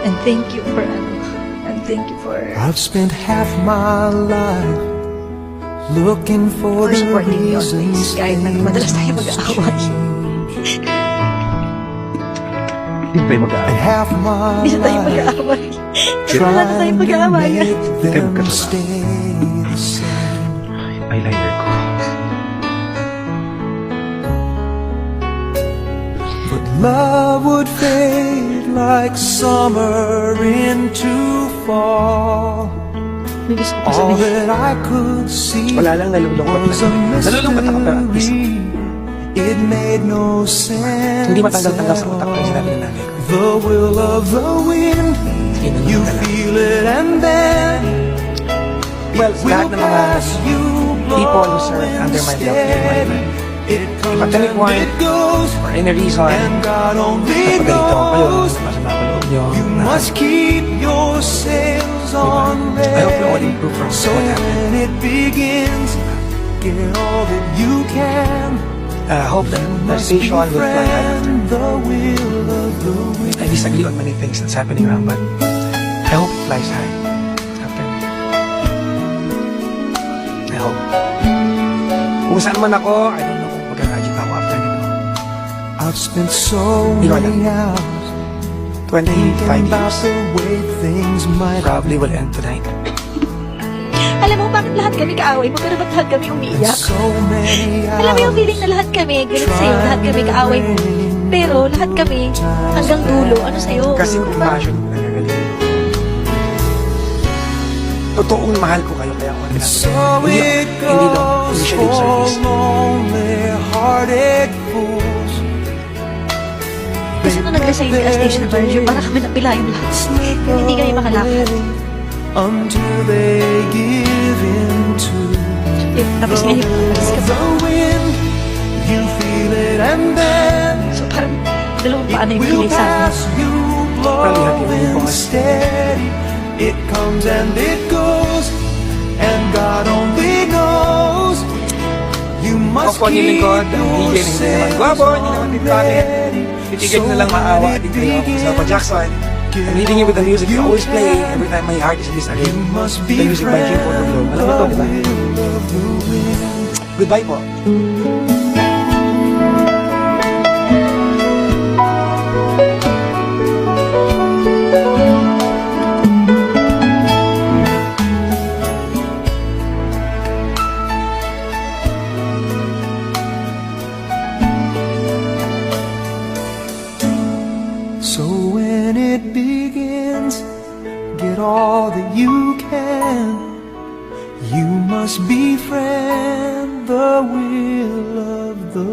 And thank you for and thank you for I've spent half my life looking for the supporting me always. reasons Kahit na madalas tayo things mag-aaway. change. Hindi ba yung mag-aaway? And half my Hindi na tayo life mag-aaway. Wala na tayo trying to mag-aawayan. make Kayo them magkatuwa. stay the same. Eyeliner ko. But love would fade like summer into fall. May gusto ko pa All sabihin. that I could see Wala lang, nalulungkot was a lang. Nalulungkot ako pero at least mystery. It made no sense. hindi matanggal-tanggal sa utak ko yung sinabi ng nanay ko. The will of the wind, Hindi na you natanggal. feel it and then Well, sa lahat ng mga pass you, people who serve under my belt in my life, it comes at any and point, it goes, for any reason, and God only napagalito ako kayo, knows. masama ko loob nyo, You na must keep your sails on I hope you all ready. improve from So what happened. when it begins, get all that you can. I hope that the Must station will fly high. befriend the will of the wind. I disagree on many things that's happening around, but I hope it flies high. After me. I hope. Kung saan man ako, I don't know kung magkakajit ako after nito. I've spent so Ikaw many lang. hours 25 thinking about years the way things might probably will end tonight. Alam mo, bakit lahat kami kaaway mo, pero ba't lahat kami umiiyak? so many Alam mo yung hours. feeling na lahat kami, galit sa'yo, lahat kami kaaway mo. Pero lahat kami, hanggang dulo, ano sa'yo? Kasi kung passion mo nagagaling. Totoong mahal ko kayo kaya ako So hindi, it hindi lang goes initially for service. lonely-hearted fools. Gusto ko nag-resign ka as station manager para kami napila yung lahat. Yung hindi kami makalakad. Until they give in to Tapos ngayon, alis ka pa. the wind. You feel it and then So parang dalawang it paano yung will feeling sa amin. pass you, blowing steady. It comes and it goes, and God only knows. You must Ako keep nilingkod, ang your DJ, hindi naman sails gwapo, hindi naman on titwanin. ready. Titigil na lang maawa at ikaw ako sa Pa Jackson. I'm leading you with the music you always play every time my heart is disagreeing. You must The music by Jim befriend Portobello. Alam mo to, di ba? the will of the wind. Goodbye po. So when it begins, get all that you can. You must befriend the will of the